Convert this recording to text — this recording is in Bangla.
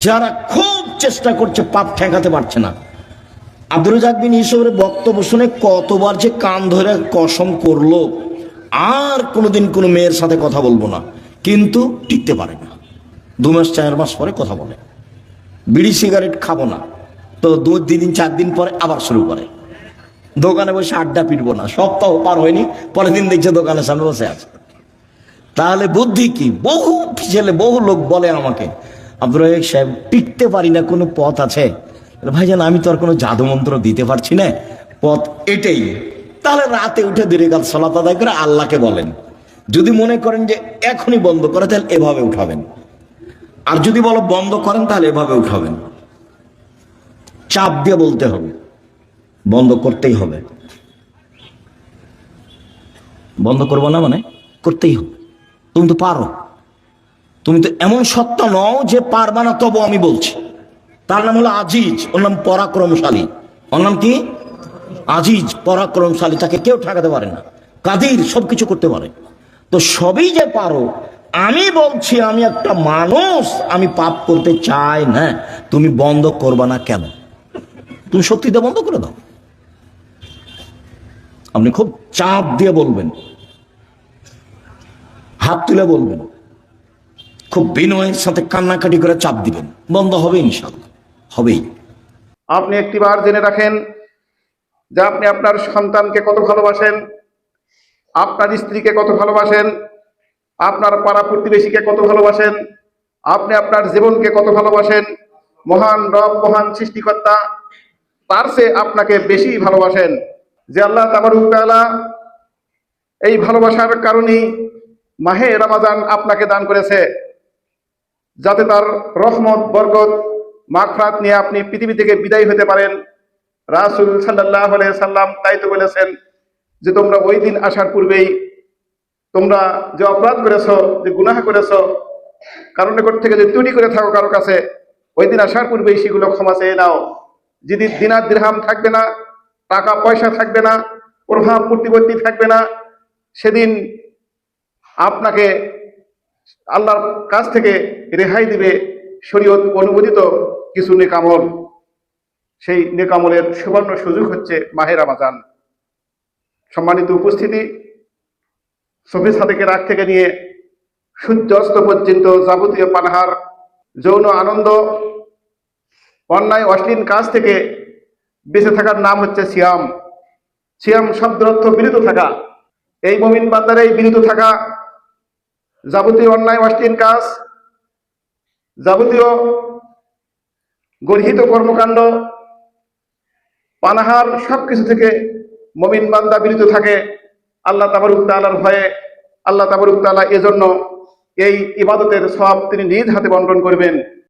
যারা খুব চেষ্টা করছে পাপ ঠেকাতে পারছে না। আব্দুর রাজ্জাক বিন ইউসুফের বক্তব্য শুনে কতবার যে কান ধরে কসম করলো আর কোনোদিন কোনো মেয়ের সাথে কথা বলবো না, কিন্তু টিকতে পারে না। 2 মাস 4 মাস পরে কথা বলে, বিড়ি সিগারেট খাবো না, তো 2 দিন 4 দিন পরে আবার শুরু করে। দোকানে বসে আড্ডা পিটবো না, সপ্তাহ পার হয়নি, পরের দিন দেখছে দোকানের সামনে বসে আছে। তাহলে বুদ্ধি কি? বহু ছেলে বহু লোক বলে আমাকে, আব্দুর রাজ্জাক সাহেব টিকতে পারি না, কোনো পথ আছে? ভাইজান আমি তো আর কোনো জাদু মন্ত্র দিতে পারছি না, পথ এটাই। তাহলে রাতে উঠে 2 রাকাত সালাত আদায় করে আল্লাহকে বলেন। যদি মনে করেন যে এখনই বন্ধ করে, তাহলে এভাবে উঠাবেন। আর যদি বলো বন্ধ করেন, তাহলে এভাবে উঠাবেন। চাপ দিয়ে বলতে হবে, বন্ধ করতেই হবে। বন্ধ করবো না মানে করতেই হবে। তুমি তো পারো, তুমি তো এমন সত্তা নও যে পারবা না, তবু আমি বলছি। তার নাম হলো আজিজ, ওর নাম পরাক্রমশালী। ওর নাম কি? আজিজ, পরাক্রমশালী। তাকে কেউ ঠেকাতে পারে না। কাদির, সবকিছু করতে পারে। তো সবই যে পারো, আমি বলছি আমি একটা মানুষ, আমি পাপ করতে চাই না। তুমি বন্ধ করবা না কেন? তুমি সত্যিটা বন্ধ করে দাও। আপনি খুব চাপ দিয়ে বলবেন, হাত তুলে বলবেন, খুব বিনয়ের সাথে কান্নাকাটি করে চাপ দিবেন, বন্ধ হবে ইনশাআল্লাহ, হবেই। আপনি একটিবার জেনে রাখেন যে আপনি আপনার সন্তানকে কত ভালোবাসেন, আপনার স্ত্রীকে কত ভালোবাসেন, আপনার পাড়া প্রতিবেশীকে কত ভালোবাসেন, আপনি আপনার জীবনকে কত ভালোবাসেন। মহান রব, মহান সৃষ্টিকর্তা তার চেয়ে আপনাকে বেশি ভালোবাসেন। যে আল্লাহ তাবারক ওয়া তাআলা এই ভালোবাসার কারণেই মাহে রমাজান আপনাকে দান করেছে, যাতে তার রহমত, বরকত, মাগফিরাত নিয়ে আপনি পৃথিবী থেকে বিদায় হতে পারেন। রাসূল সাল্লাল্লাহু আলাইহি সাল্লাম তাই তো বলেছেন যে তোমরা ওই দিন আসার পূর্বেই তোমরা যে অপরাধ করেছো, যে গুনাহ করেছো, কারণ নিকট থেকে যে ত্রুটি করে থাকো কারো কাছে, ওই দিন আসার পূর্বেই সেগুলো ক্ষমা চেয়ে নাও। যেদিন দিনার দিরহাম থাকবে না, টাকা পয়সা থাকবে না, প্রভাব প্রতিপত্তি থাকবে না, সেদিন আপনাকে আল্লাহর কাছ থেকে রেহাই দিবে শরীয়ত অনুমোদিত কিছু নেকামল। সেই নেকামলের সুবর্ণ সুযোগ হচ্ছে মাহে রমাজান। সম্মানিত উপস্থিতি, সফি সাদেকের রাত থেকে নিয়ে সূর্যাস্ত পর্যন্ত যাবতীয় পানাহার, যৌন আনন্দ, অন্যায় অশ্লীল কাজ থেকে বেঁচে থাকার নাম হচ্ছে সিয়াম। সিয়াম শব্দের অর্থ বিরত থাকা। এই মুমিন বান্দার এই বিরত থাকা, যাবতীয় অন্যায় অশ্লীল কাজ, যাবতীয় গর্হিত কর্মকাণ্ড, পানাহার, সবকিছু থেকে মুমিন বান্দা বিরত থাকে আল্লাহ তাবারক ওয়া তাআলার ভয়ে। আল্লাহ তাবারক ওয়া তাআলা এজন্য এই ইবাদতের সওয়াব তিনি নিজ হাতে বন্টন করবেন।